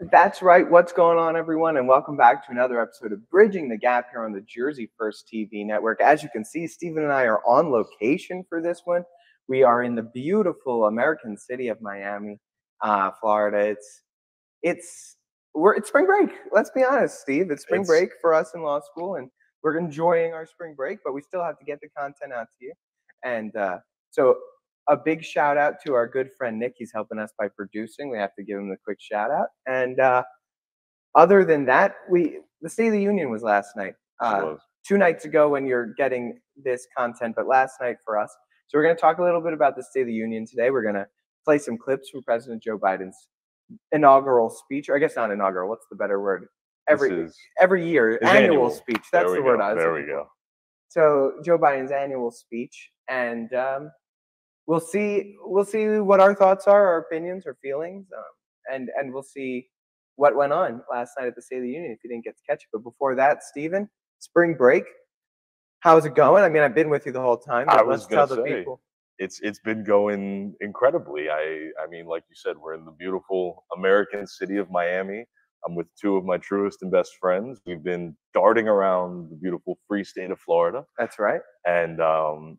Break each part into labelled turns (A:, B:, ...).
A: That's right. What's going on, everyone? And welcome back to another episode of Bridging the Gap here on the Jersey First TV network. As you can see, Stephen and I are on location for this one. We are in the beautiful American city of Miami, Florida. It's spring break. Let's be honest, Steve. It's spring break for us in law school, and we're enjoying our spring break, but we still have to get the content out to you. And so a big shout out to our good friend Nick. He's helping us by producing. We have to give him the quick shout out. And other than that, the State of the Union was last night. 2 nights ago when you're getting this content, but last night for us. So we're going to talk a little bit about the State of the Union today. We're going to play some clips from President Joe Biden's inaugural speech, or I guess not inaugural. What's the better word? Every year, annual speech. That's the word I was looking for. There we go. So Joe Biden's annual speech, and we'll see what our thoughts are, our opinions, our feelings, and we'll see what went on last night at the State of the Union if you didn't get to catch it. But before that, Stephen, spring break, how's it going? I mean, I've been with you the whole time.
B: I was going to say, people. It's been going incredibly. I mean, like you said, we're in the beautiful American city of Miami. I'm with two of my truest and best friends. We've been darting around the beautiful free state of Florida.
A: That's right.
B: And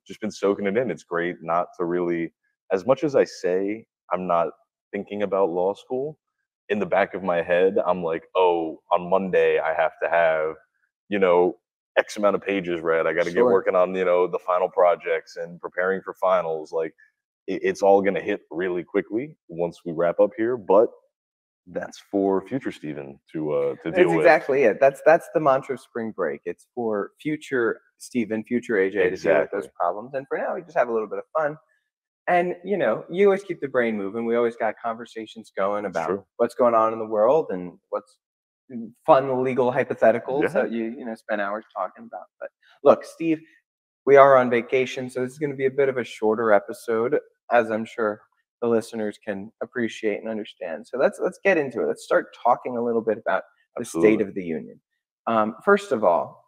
B: just been soaking it in. It's great not to really, as much as I say I'm not thinking about law school, in the back of my head, I'm like, oh, on Monday, I have to have, X amount of pages read. I got to get working on, the final projects and preparing for finals. Like, it's all going to hit really quickly once we wrap up here. But that's for future Stephen to deal with.
A: That's exactly it. That's the mantra of spring break. It's for future Stephen, future AJ to deal with those problems. And for now, we just have a little bit of fun. And, you always keep the brain moving. We always got conversations going about what's going on in the world and what's fun legal hypotheticals that you spend hours talking about. But look, Steve, we are on vacation, so this is going to be a bit of a shorter episode, as I'm sure the listeners can appreciate and understand. So let's get into it. Let's start talking a little bit about the State of the Union. First of all,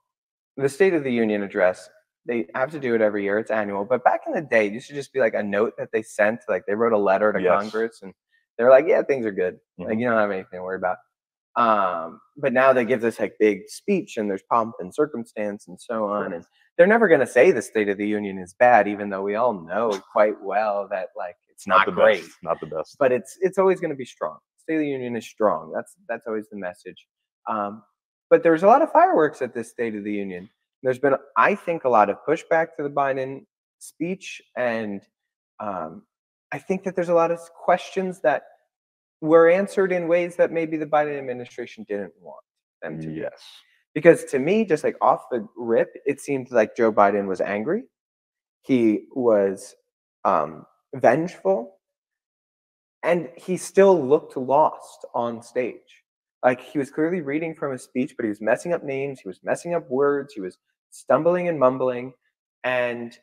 A: the State of the Union address, they have to do it every year. It's annual. But back in the day, it used to just be like a note that they sent. Like they wrote a letter to Congress and they're like, yeah, things are good. Like you don't have anything to worry about. But now they give this like big speech and there's pomp and circumstance and so on. And they're never going to say the State of the Union is bad, even though we all know quite well that like it's not great.
B: Not the best.
A: But it's always going to be strong. State of the Union is strong. That's always the message. But there's a lot of fireworks at this State of the Union. There's been, I think, a lot of pushback to the Biden speech, and I think that there's a lot of questions that were answered in ways that maybe the Biden administration didn't want them to.
B: Yes.
A: Because to me, just like off the rip, it seemed like Joe Biden was angry. He was vengeful, and he still looked lost on stage. Like he was clearly reading from a speech, but he was messing up names, he was messing up words, he was stumbling and mumbling. And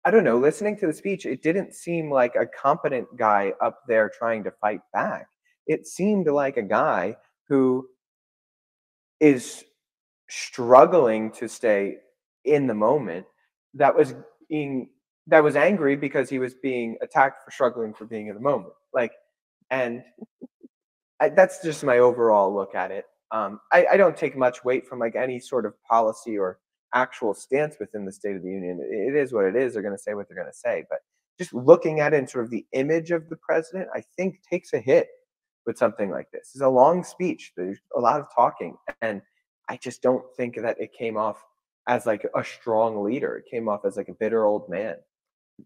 A: I don't know, listening to the speech, it didn't seem like a competent guy up there trying to fight back. It seemed like a guy who is struggling to stay in the moment, that was angry because he was being attacked for struggling for being in the moment. That's just my overall look at it. I don't take much weight from like any sort of policy or actual stance within the State of the Union. It is what it is. They're going to say what they're going to say. But just looking at it and sort of the image of the president, I think takes a hit with something like this. It's a long speech. There's a lot of talking. And I just don't think that it came off as like a strong leader. It came off as like a bitter old man.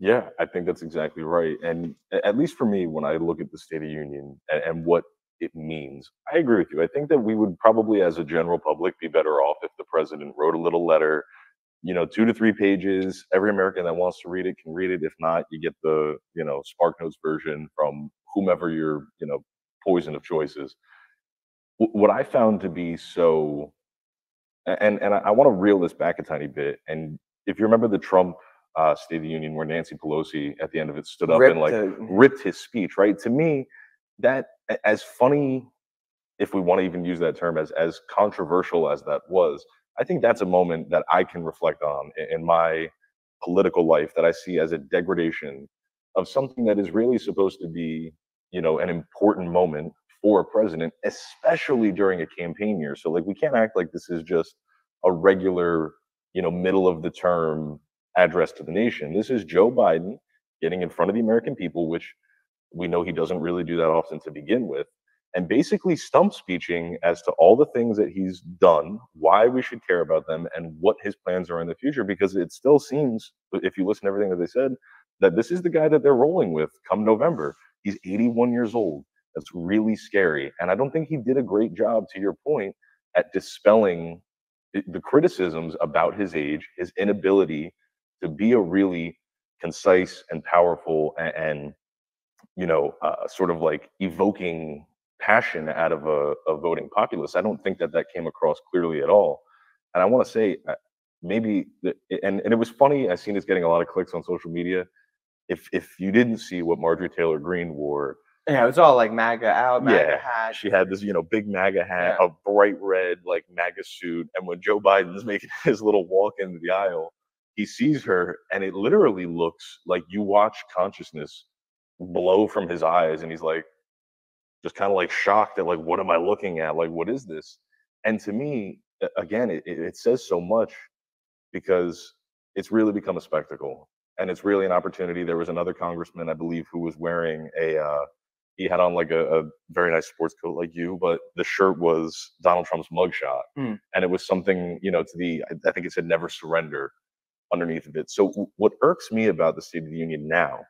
B: Yeah, I think that's exactly right. And at least for me, when I look at the State of the Union and what it means, I agree with you. I think that we would probably, as a general public, be better off if the president wrote a little letter, 2 to 3 pages. Every American that wants to read it can read it. If not, you get the, SparkNotes version from whomever your, poison of choice is. What I found to be so, and I want to reel this back a tiny bit. And if you remember the Trump State of the Union, where Nancy Pelosi at the end of it stood up and like ripped his speech, right? To me, that, as funny, if we want to even use that term, as controversial as that was, I think that's a moment that I can reflect on in my political life that I see as a degradation of something that is really supposed to be, an important moment for a president, especially during a campaign year. So like we can't act like this is just a regular, middle of the term address to the nation. This is Joe Biden getting in front of the American people, which we know he doesn't really do that often to begin with, and basically stump speeching as to all the things that he's done, why we should care about them, and what his plans are in the future. Because it still seems, if you listen to everything that they said, that this is the guy that they're rolling with come November. He's 81 years old. That's really scary. And I don't think he did a great job, to your point, at dispelling the criticisms about his age, his inability to be a really concise and powerful and sort of like evoking passion out of a voting populace. I don't think that came across clearly at all. And I want to say maybe, and it was funny, I've seen this getting a lot of clicks on social media. If you didn't see what Marjorie Taylor Greene wore,
A: yeah, it was all like MAGA out, MAGA hat.
B: She had this, big MAGA hat, a bright red like MAGA suit, and when Joe Biden's making his little walk into the aisle, he sees her, and it literally looks like you watch consciousness blow from his eyes, and he's like, just kind of like shocked at like, what am I looking at? Like, what is this? And to me, again, it says so much, because it's really become a spectacle, and it's really an opportunity. There was another congressman, I believe, who was wearing he had on like a very nice sports coat like you, but the shirt was Donald Trump's mugshot. And it was something, I think it said "Never Surrender" underneath of it. So what irks me about the State of the Union now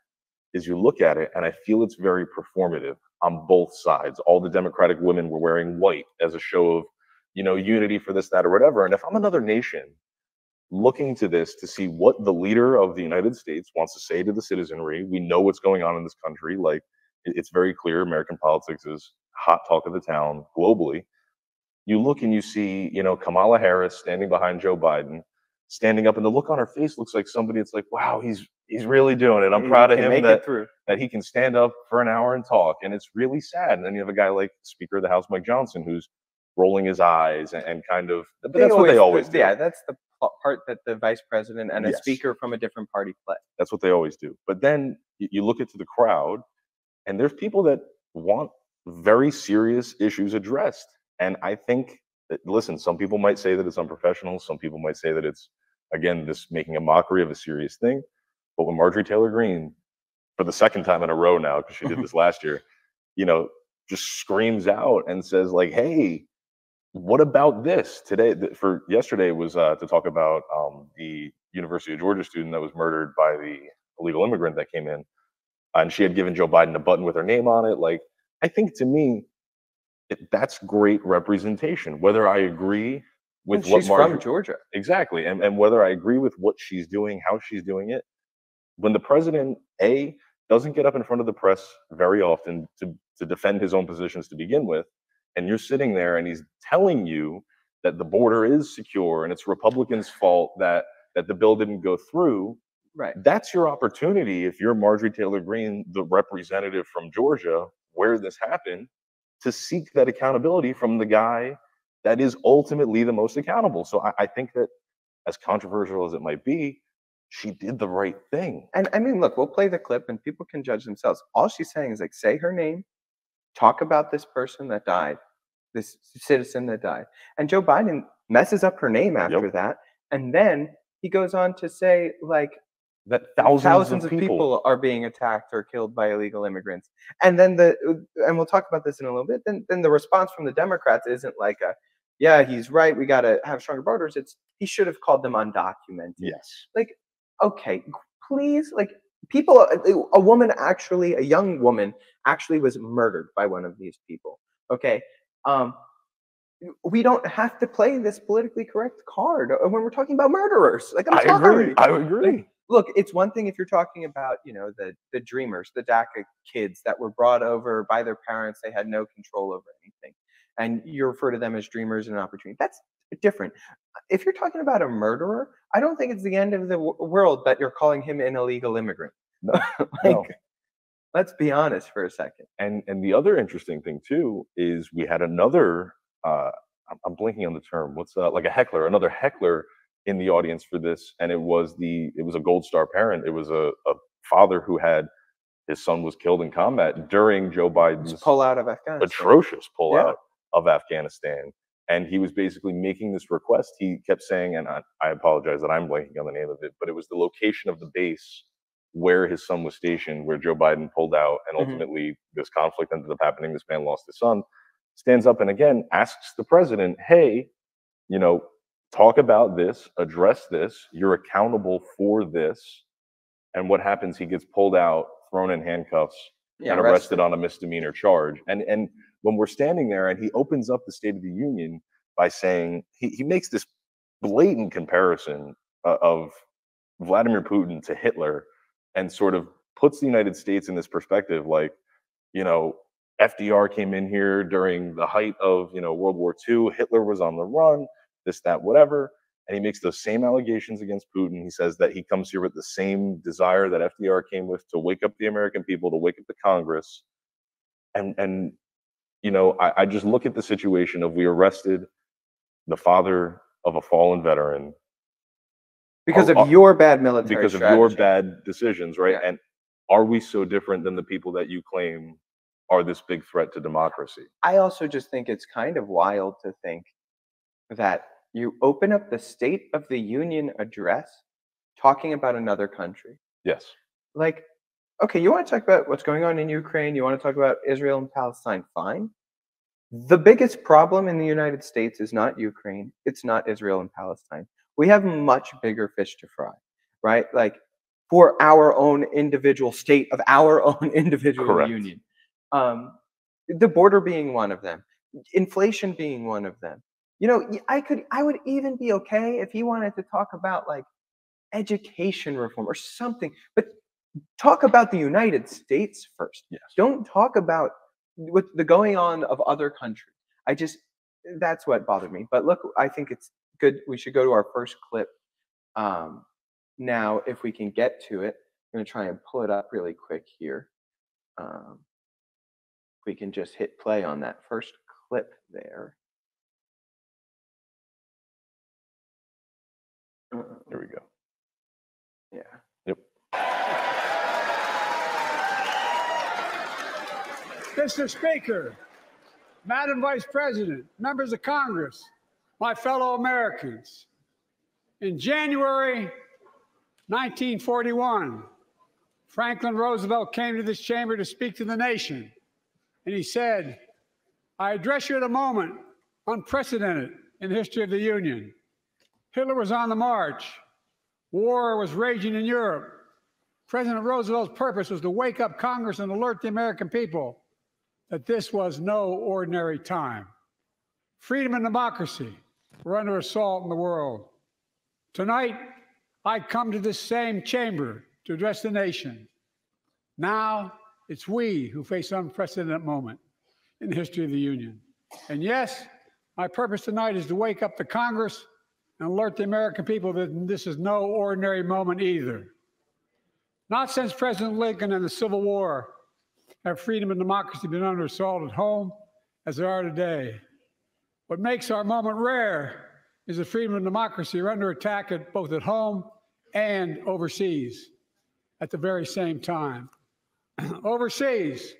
B: is you look at it, and I feel it's very performative on both sides. All the Democratic women were wearing white as a show of, unity for this, that, or whatever. And if I'm another nation looking to this to see what the leader of the United States wants to say to the citizenry, we know what's going on in this country. Like, it's very clear American politics is hot talk of the town globally. You look and you see, Kamala Harris standing behind Joe Biden, standing up, and the look on her face looks like somebody. It's like, wow, he's really doing it. I'm proud of him that he can stand up for an hour and talk. And it's really sad. And then you have a guy like Speaker of the House, Mike Johnson, who's rolling his eyes and kind of. But that's what they always do.
A: Yeah, that's the part that the vice president and a speaker from a different party play.
B: That's what they always do. But then you look into the crowd, and there's people that want very serious issues addressed. And I think that, listen, some people might say that it's unprofessional. Some people might say that it's, again, this making a mockery of a serious thing. But when Marjorie Taylor Greene, for the second time in a row now, because she did this last year, just screams out and says like, hey, what about this? Yesterday was to talk about the University of Georgia student that was murdered by the illegal immigrant that came in. And she had given Joe Biden a button with her name on it. Like, I think to me, that's great representation. Whether I agree with what
A: she's from Georgia,
B: exactly, and whether I agree with what she's doing, how she's doing it, when the president doesn't get up in front of the press very often to defend his own positions to begin with, and you're sitting there and he's telling you that the border is secure and it's Republicans' fault that the bill didn't go through.
A: Right.
B: That's your opportunity, if you're Marjorie Taylor Greene, the representative from Georgia, where this happened, to seek that accountability from the guy that is ultimately the most accountable. So I think that, as controversial as it might be, she did the right thing.
A: And I mean, look, we'll play the clip and people can judge themselves. All she's saying is like, say her name, talk about this person that died, this citizen that died. And Joe Biden messes up her name after that. And then he goes on to say like,
B: that thousands of
A: people are being attacked or killed by illegal immigrants. And then and we'll talk about this in a little bit. Then the response from the Democrats isn't like yeah, he's right, we got to have stronger borders. It's, he should have called them undocumented.
B: Yes.
A: Like, okay, please, like, people, a young woman actually was murdered by one of these people. Okay. We don't have to play this politically correct card when we're talking about murderers. Like,
B: I agree.
A: Like, look, it's one thing if you're talking about, the dreamers, the DACA kids that were brought over by their parents, they had no control over anything, and you refer to them as dreamers and an opportunity. That's different. If you're talking about a murderer, I don't think it's the end of the world that you're calling him an illegal immigrant.
B: No, no.
A: Let's be honest for a second.
B: And the other interesting thing too is we had another. I'm blinking on the term. What's like a heckler? Another heckler in the audience for this, and it was a Gold Star parent. It was a father who had his son was killed in combat during Joe Biden's
A: pull out of Afghanistan.
B: Atrocious pullout of Afghanistan. And he was basically making this request. He kept saying, and I apologize that I'm blanking on the name of it, but it was the location of the base where his son was stationed, where Joe Biden pulled out, and ultimately this conflict ended up happening. This man lost his son. Stands up and again asks the president, hey, talk about this, address this, you're accountable for this. And what happens? He gets pulled out, thrown in handcuffs, and arrested on a misdemeanor charge. And when we're standing there and he opens up the State of the Union by saying, he makes this blatant comparison of Vladimir Putin to Hitler and sort of puts the United States in this perspective, like, FDR came in here during the height of, World War II, Hitler was on the run, this, that, whatever. And he makes those same allegations against Putin. He says that he comes here with the same desire that FDR came with, to wake up the American people, to wake up the Congress. And I just look at the situation of, we arrested the father of a fallen veteran
A: because of your bad military
B: because
A: strategy.
B: of your bad decisions, right?
A: Yeah.
B: And are we so different than the people that you claim are this big threat to democracy?
A: I also just think it's kind of wild to think that you open up the State of the Union address talking about another country.
B: Yes.
A: Like, okay, you want to talk about what's going on in Ukraine, you want to talk about Israel and Palestine, fine. The biggest problem in the United States is not Ukraine, it's not Israel and Palestine. We have much bigger fish to fry, right? Like, for our own individual state of our own individual
B: Correct.
A: union. The border being one of them, inflation being one of them. I would even be okay if he wanted to talk about like education reform or something, but talk about the United States first.
B: Yes.
A: Don't talk about what the going on of other countries. That's what bothered me. But look, I think it's good. We should go to our first clip. Now, if we can get to it, I'm going to try and pull it up really quick here. We can just hit play on that first clip there.
B: Here we go.
A: Yeah.
B: Yep.
C: Mr. Speaker, Madam Vice President, members of Congress, my fellow Americans, in January 1941, Franklin Roosevelt came to this chamber to speak to the nation, and he said, I address you at a moment unprecedented in the history of the Union. Hitler was on the march. War was raging in Europe. President Roosevelt's purpose was to wake up Congress and alert the American people that this was no ordinary time. Freedom and democracy were under assault in the world. Tonight, I come to this same chamber to address the nation. Now, it's we who face an unprecedented moment in the history of the Union. And yes, my purpose tonight is to wake up the Congress and alert the American people that this is no ordinary moment either. Not since President Lincoln and the Civil War have freedom and democracy been under assault at home as they are today. What makes our moment rare is that freedom and democracy are under attack both at home and overseas at the very same time. Overseas,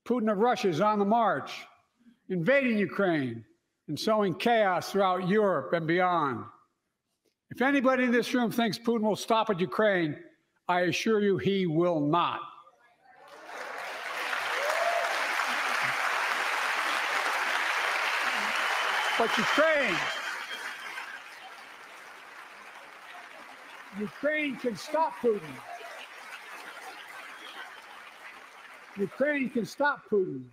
C: Putin of Russia is on the march, invading Ukraine and sowing chaos throughout Europe and beyond. If anybody in this room thinks Putin will stop at Ukraine, I assure you he will not. But Ukraine can stop Putin. Ukraine can stop Putin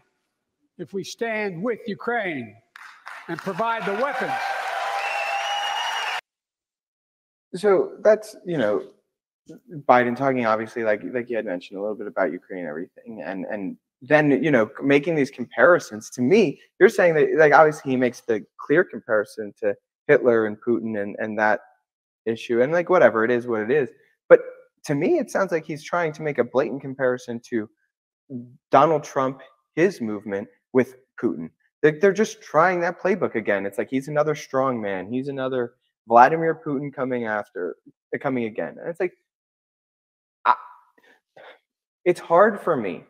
C: if we stand with Ukraine and provide the weapons.
A: So that's, Biden talking obviously like you had mentioned a little bit about Ukraine and everything, and then making these comparisons. To me, you're saying that like obviously he makes the clear comparison to Hitler and Putin and that issue, and like whatever, it is what it is. But to me, it sounds like he's trying to make a blatant comparison to Donald Trump, his movement, with Putin. They're just trying that playbook again. It's like he's another strong man. He's another Vladimir Putin coming again. And it's like, it's hard for me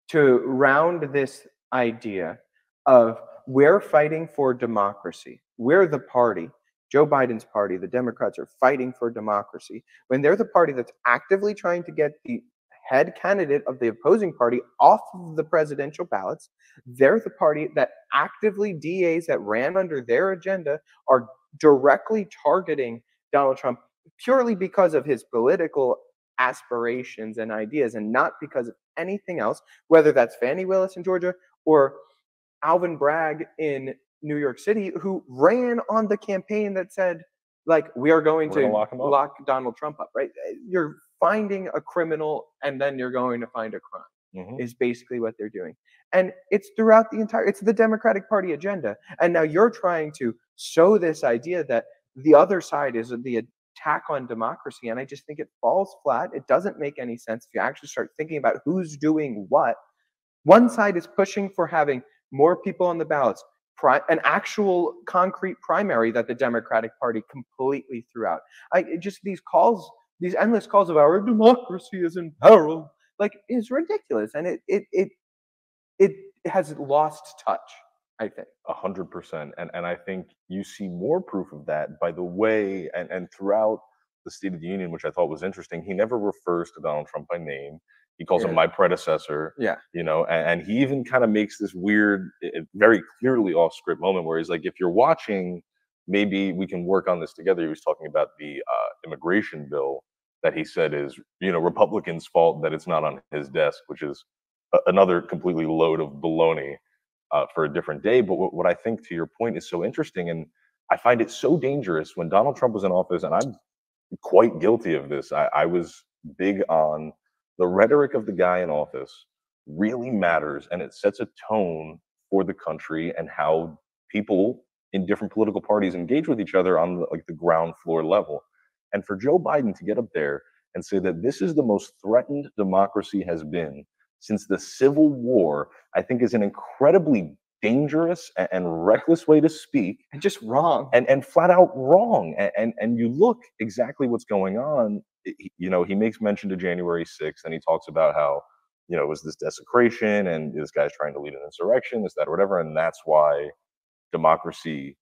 A: to round this idea of we're fighting for democracy. We're the party. Joe Biden's party, the Democrats, are fighting for democracy when they're the party that's actively trying to get the head candidate of the opposing party off of the presidential ballots. They're the party that actively DAs that ran under their agenda are directly targeting Donald Trump purely because of his political aspirations and ideas and not because of anything else, whether that's Fani Willis in Georgia or Alvin Bragg in New York City, who ran on the campaign that said, like, we are going to lock Donald Trump up, right? You're finding a criminal and then you're going to find a crime, is basically what they're doing. And it's throughout it's the Democratic Party agenda. And now you're trying to sow this idea that the other side is the attack on democracy. And I just think it falls flat. It doesn't make any sense if you actually start thinking about who's doing what. One side is pushing for having more people on the ballots, an actual concrete primary that the Democratic Party completely threw out. These endless calls of our democracy is in peril, like, is ridiculous, and it has lost touch, I think.
B: 100%, and I think you see more proof of that by the way, and throughout the State of the Union, which I thought was interesting, he never refers to Donald Trump by name. He calls him my predecessor.
A: Yeah.
B: And he even kind of makes this weird, very clearly off script moment where he's like, if you're watching, maybe we can work on this together. He was talking about the immigration bill that he said is, Republicans' fault that it's not on his desk, which is another completely load of baloney for a different day. But what I think, to your point, is so interesting, and I find it so dangerous when Donald Trump was in office, and I'm quite guilty of this. I was big on the rhetoric of the guy in office really matters, and it sets a tone for the country and how people in different political parties engage with each other on the ground floor level. And for Joe Biden to get up there and say that this is the most threatened democracy has been since the Civil War, I think is an incredibly dangerous and reckless way to speak.
A: And just wrong.
B: And flat out wrong. And you look exactly what's going on. He makes mention to January 6th, and he talks about how, it was this desecration and this guy's trying to lead an insurrection, this, that, or whatever. And that's why democracy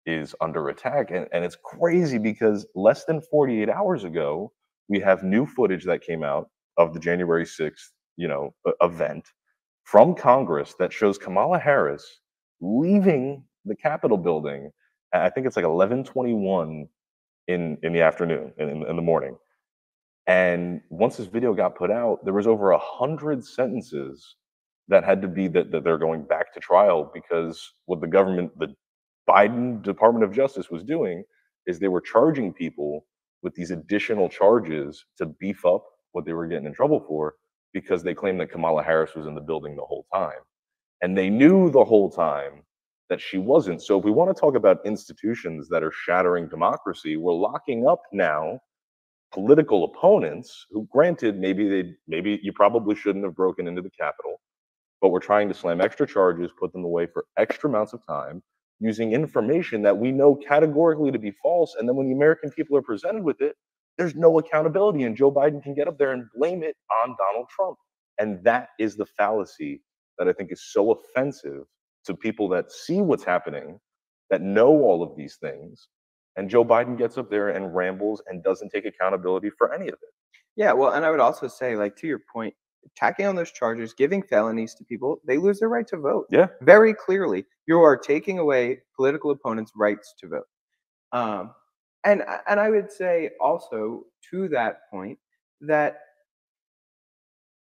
B: is under attack. And it's crazy because less than 48 hours ago, we have new footage that came out of the January 6th, event from Congress that shows Kamala Harris leaving the Capitol building. I think it's like 11:21 in the afternoon, in the morning. And once this video got put out, there was over 100 sentences that had to be that they're going back to trial, because what the Biden Department of Justice was doing is they were charging people with these additional charges to beef up what they were getting in trouble for, because they claimed that Kamala Harris was in the building the whole time. And they knew the whole time that she wasn't. So if we want to talk about institutions that are shattering democracy, we're locking up now political opponents who, granted, maybe you probably shouldn't have broken into the Capitol, but we're trying to slam extra charges, put them away for extra amounts of time, using information that we know categorically to be false. And then when the American people are presented with it, there's no accountability, and Joe Biden can get up there and blame it on Donald Trump. And that is the fallacy that I think is so offensive to people that see what's happening, that know all of these things. And Joe Biden gets up there and rambles and doesn't take accountability for any of it.
A: Yeah, well, and I would also say, like, to your point, tacking on those charges, giving felonies to people, they lose their right to vote.
B: Yeah.
A: Very clearly, you are taking away political opponents' rights to vote. And I would say also, to that point, that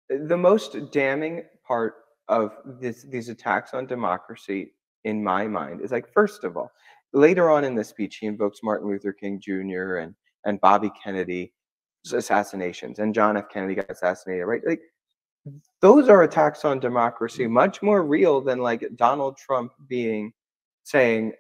A: the most damning part of these attacks on democracy, in my mind, is, like, first of all, later on in the speech, he invokes Martin Luther King Jr. and Bobby Kennedy's assassinations, and John F. Kennedy got assassinated, right? Like, those are attacks on democracy, much more real than, like, Donald Trump saying,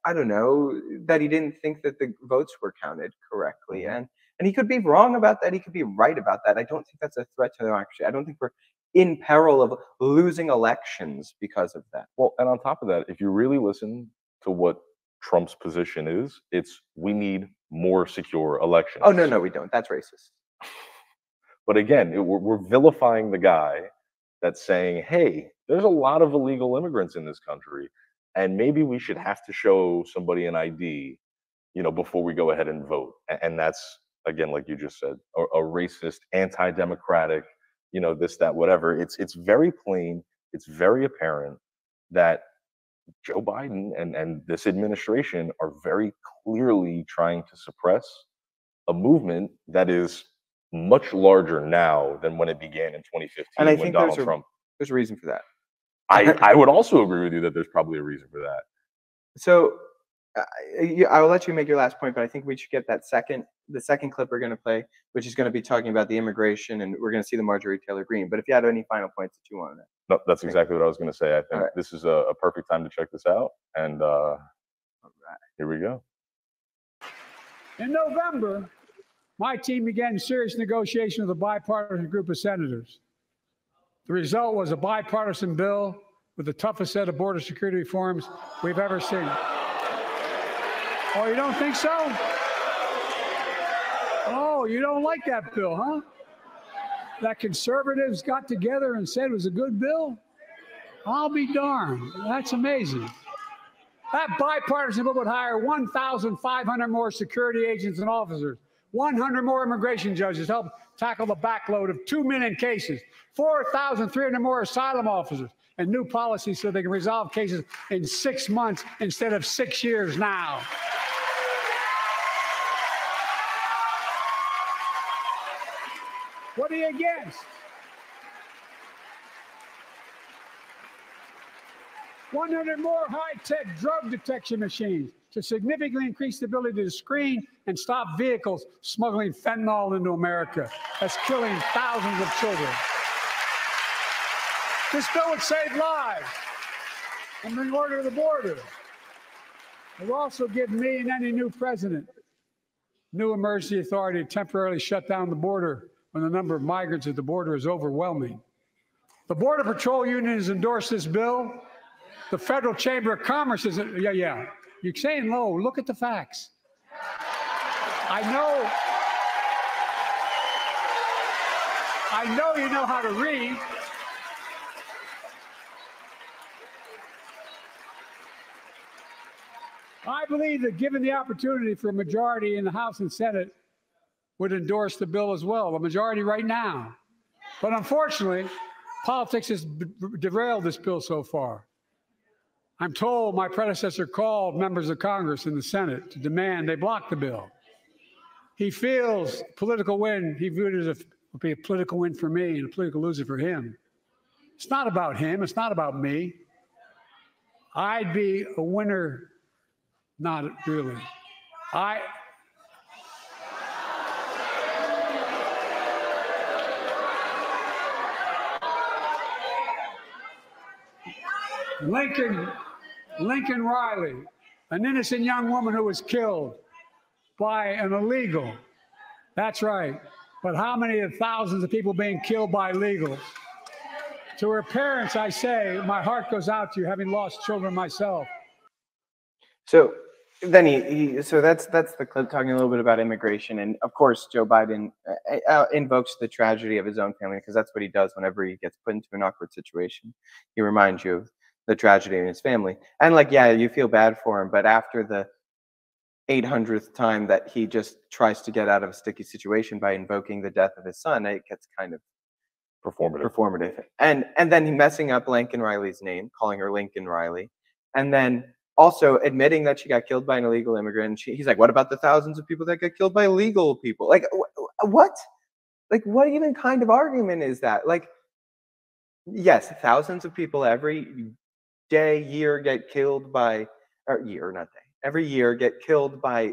A: I don't know, that he didn't think that the votes were counted correctly. And he could be wrong about that. He could be right about that. I don't think that's a threat to democracy. I don't think we're in peril of losing elections because of that.
B: Well, and on top of that, if you really listen to what Trump's position is, it's we need more secure elections.
A: Oh, no, we don't. That's racist.
B: But again, we're vilifying the guy that's saying, hey, there's a lot of illegal immigrants in this country, and maybe we should have to show somebody an ID, before we go ahead and vote. And that's, again, like you just said, a racist, anti-democratic, this, that, whatever. It's very plain. It's very apparent that Joe Biden and this administration are very clearly trying to suppress a movement that is much larger now than when it began in 2015
A: And I
B: when
A: think
B: Donald Trump.
A: there's a reason for that.
B: I would also agree with you that there's probably a reason for that.
A: So I will let you make your last point, but I think we should get the second clip we're going to play, which is going to be talking about the immigration, and we're going to see the Marjorie Taylor Greene. But if you had any final points that you wanted to.
B: No, that's exactly what I was going to say. I think this is a perfect time to check this out. And here we go.
C: In November, my team began serious negotiation with a bipartisan group of senators. The result was a bipartisan bill with the toughest set of border security reforms we've ever seen. Oh, you don't think so? Oh, you don't like that bill, huh? That conservatives got together and said it was a good bill? I'll be darned. That's amazing. That bipartisan bill would hire 1,500 more security agents and officers, 100 more immigration judges to help tackle the backload of 2 million cases, 4,300 more asylum officers, and new policies so they can resolve cases in 6 months instead of 6 years now. What are you against? 100 more high-tech drug detection machines to significantly increase the ability to screen and stop vehicles smuggling fentanyl into America. That's killing thousands of children. This bill would save lives and bring order to the border. It will also give me and any new president new emergency authority to temporarily shut down the border when the number of migrants at the border is overwhelming. The Border Patrol Union has endorsed this bill. The Federal Chamber of Commerce is, yeah. You're saying low. Look at the facts. I know you know how to read. I believe that given the opportunity for a majority in the House and Senate would endorse the bill as well, a majority right now. But unfortunately, politics has derailed this bill so far. I'm told my predecessor called members of Congress in the Senate to demand they block the bill. He feels political win, he viewed it as would be a political win for me and a political loser for him. It's not about him, it's not about me. I'd be a winner, not really. Lincoln Riley, an innocent young woman who was killed by an illegal. That's right. But how many of thousands of people being killed by illegals? To her parents, I say, my heart goes out to you, having lost children myself.
A: So then so that's the clip talking a little bit about immigration. And of course, Joe Biden invokes the tragedy of his own family, because that's what he does whenever he gets put into an awkward situation. He reminds you of the tragedy in his family. And yeah, you feel bad for him, but after the 800th time that he just tries to get out of a sticky situation by invoking the death of his son, it gets kind of performative. And then he messing up Lincoln Riley's name, calling her Lincoln Riley, and then also admitting that she got killed by an illegal immigrant. He's like, what about the thousands of people that get killed by legal people? What? What even kind of argument is that? Yes, thousands of people every year get killed by, every year get killed by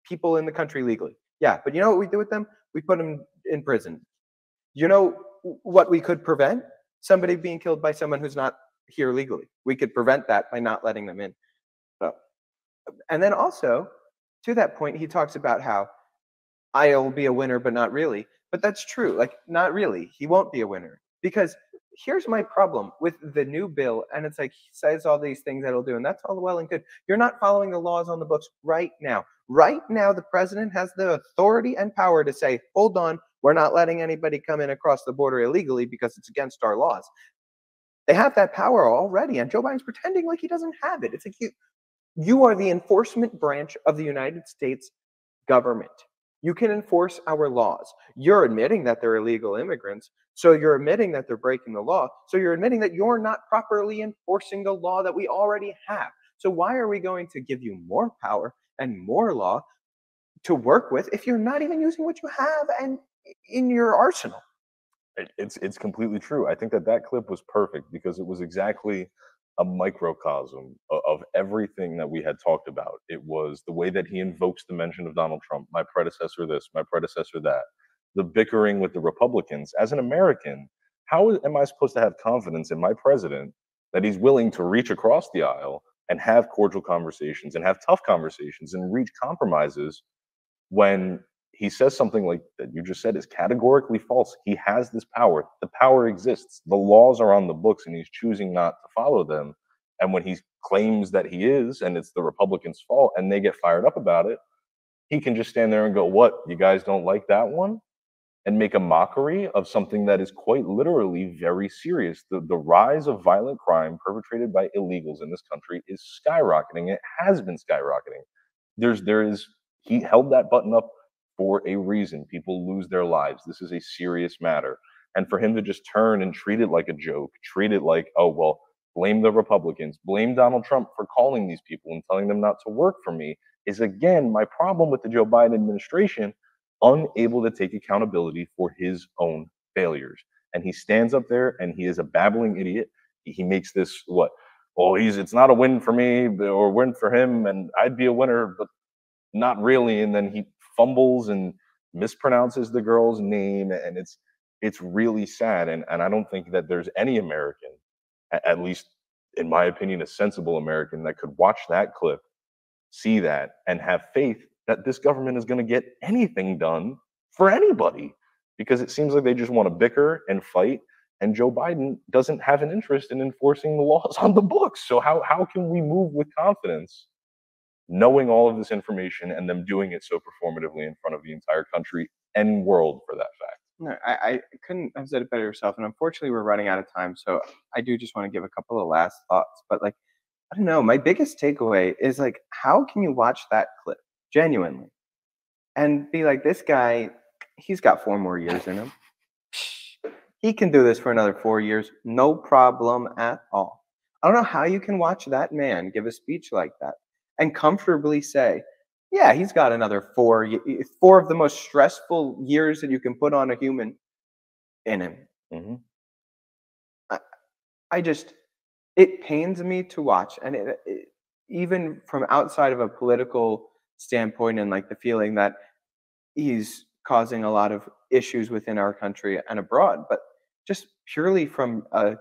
A: people in the country legally. Yeah, but you know what we do with them? We put them in prison. You know what we could prevent? Somebody being killed by someone who's not here legally. We could prevent that by not letting them in. And then also, to that point, he talks about how I'll be a winner, but not really. But that's true. Not really. He won't be a winner. Because here's my problem with the new bill. And it's he says all these things that he'll do. And that's all well and good. You're not following the laws on the books right now. Right now, the president has the authority and power to say, hold on, We're not letting anybody come in across the border illegally because it's against our laws. They have that power already, and Joe Biden's pretending like he doesn't have it. It's like you are the enforcement branch of the United States government. You can enforce our laws. You're admitting that they're illegal immigrants, so you're admitting that they're breaking the law. So you're admitting that you're not properly enforcing the law that we already have. So why are we going to give you more power and more law to work with if you're not even using what you have and in your arsenal?
B: It's completely true. I think that clip was perfect because it was exactly a microcosm of everything that we had talked about. It was the way that he invokes the mention of Donald Trump, my predecessor this, my predecessor that, the bickering with the Republicans. As an American, how am I supposed to have confidence in my president that he's willing to reach across the aisle and have cordial conversations and have tough conversations and reach compromises when he says something like that you just said is categorically false? He has this power. The power exists. The laws are on the books, and he's choosing not to follow them. And when he claims that he is, and it's the Republicans' fault, and they get fired up about it, he can just stand there and go, "What? You guys don't like that one?" And make a mockery of something that is quite literally very serious. The rise of violent crime perpetrated by illegals in this country is skyrocketing. It has been skyrocketing. He held that button up for a reason. People lose their lives. This is a serious matter. And for him to just turn and treat it like a joke, treat it like, oh, well, blame the Republicans, blame Donald Trump for calling these people and telling them not to work for me, is again my problem with the Joe Biden administration, unable to take accountability for his own failures. And he stands up there and he is a babbling idiot. He makes this, what? Well, it's not a win for me or win for him, and I'd be a winner, but not really. And then he fumbles and mispronounces the girl's name, and it's really sad. And I don't think that there's any American, at least in my opinion, a sensible American, that could watch that clip, see that, and have faith that this government is going to get anything done for anybody, because it seems like they just want to bicker and fight. And Joe Biden doesn't have an interest in enforcing the laws on the books. So how can we move with confidence, knowing all of this information and them doing it so performatively in front of the entire country and world, for that fact?
A: No, I couldn't have said it better yourself. And unfortunately, we're running out of time. So I do just want to give a couple of last thoughts. But like, I don't know, my biggest takeaway is like, how can you watch that clip genuinely and be like, this guy, he's got 4 more years in him. He can do this for another 4 years, no problem at all. I don't know how you can watch that man give a speech like that and comfortably say, yeah, he's got another 4 of the most stressful years that you can put on a human in him.
B: Mm-hmm.
A: It pains me to watch. And even from outside of a political standpoint, and like the feeling that he's causing a lot of issues within our country and abroad, but just purely from a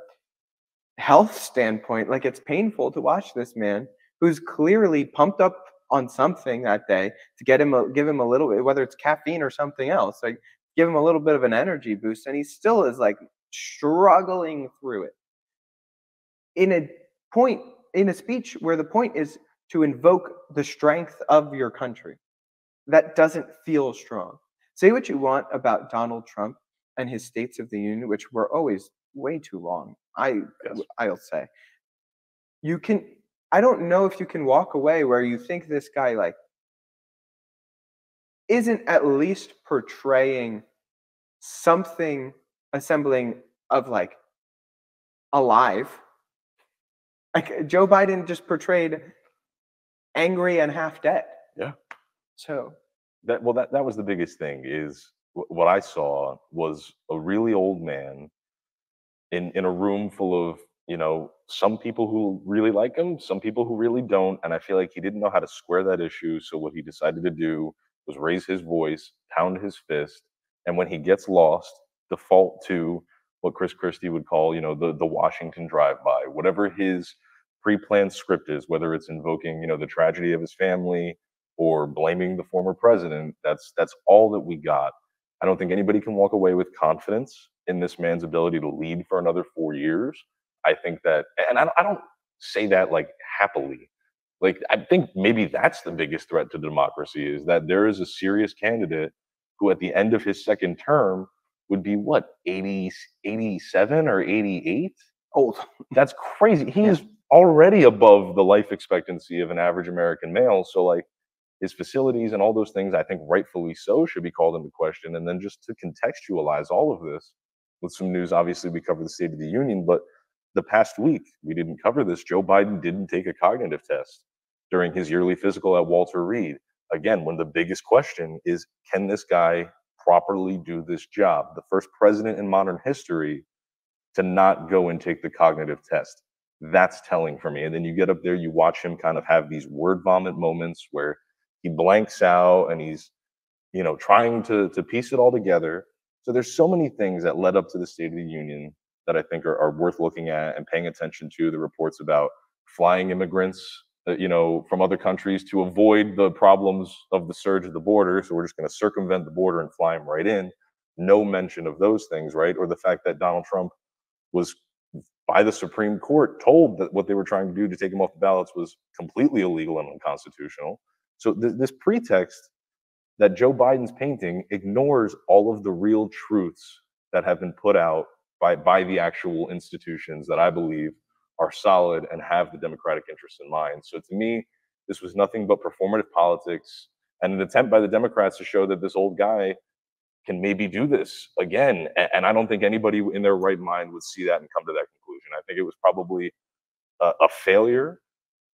A: health standpoint, like it's painful to watch this man who's clearly pumped up on something that day to give him a little bit, whether it's caffeine or something else, like give him a little bit of an energy boost, and he still is like struggling through it in a speech where the point is to invoke the strength of your country. That doesn't feel strong. Say what you want about Donald Trump and his States of the Union, which were always way too long. I'll say I don't know if you can walk away where you think this guy like isn't at least portraying something assembling of like alive. Like Joe Biden just portrayed angry and half dead.
B: Yeah.
A: So
B: that was the biggest thing. Is what I saw was a really old man in a room full of, some people who really like him, some people who really don't. And I feel like he didn't know how to square that issue. So what he decided to do was raise his voice, pound his fist. And when he gets lost, default to what Chris Christie would call, the Washington drive-by, whatever his pre-planned script is, whether it's invoking, the tragedy of his family or blaming the former president. That's all that we got. I don't think anybody can walk away with confidence in this man's ability to lead for another 4 years. I think that, and I don't say that like happily. Like, I think maybe that's the biggest threat to democracy, is that there is a serious candidate who at the end of his second term would be what, 87 or 88?
A: Old.
B: That's crazy. He's already above the life expectancy of an average American male. So like his facilities and all those things, I think rightfully so, should be called into question. And then just to contextualize all of this with some news, obviously we covered the State of the Union, but the past week, we didn't cover this. Joe Biden didn't take a cognitive test during his yearly physical at Walter Reed. Again, when the biggest question is, can this guy properly do this job? The first president in modern history to not go and take the cognitive test. That's telling for me. And then you get up there, you watch him kind of have these word vomit moments where he blanks out and he's, trying to piece it all together. So there's so many things that led up to the State of the Union that I think are worth looking at and paying attention to. The reports about flying immigrants, from other countries to avoid the problems of the surge of the border. So we're just going to circumvent the border and fly them right in. No mention of those things, right? Or the fact that Donald Trump was, by the Supreme Court, told that what they were trying to do to take him off the ballots was completely illegal and unconstitutional. So this pretext that Joe Biden's painting ignores all of the real truths that have been put out by the actual institutions that I believe are solid and have the democratic interests in mind. So to me, this was nothing but performative politics and an attempt by the Democrats to show that this old guy can maybe do this again. And I don't think anybody in their right mind would see that and come to that conclusion. I think it was probably a failure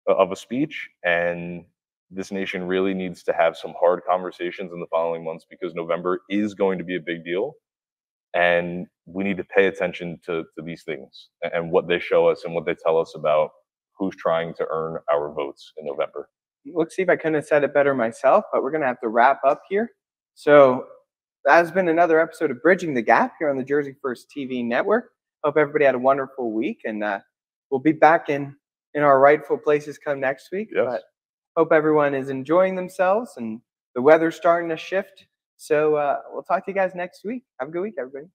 B: of a speech, and this nation really needs to have some hard conversations in the following months, because November is going to be a big deal. And we need to pay attention to these things and what they show us and what they tell us about who's trying to earn our votes in November.
A: Let's see if I couldn't have said it better myself, but we're going to have to wrap up here. So that has been another episode of Bridging the Gap here on the Jersey First TV network. Hope everybody had a wonderful week, and we'll be back in our rightful places come next week.
B: Yes.
A: But hope everyone is enjoying themselves, and the weather's starting to shift. So we'll talk to you guys next week. Have a good week, everybody.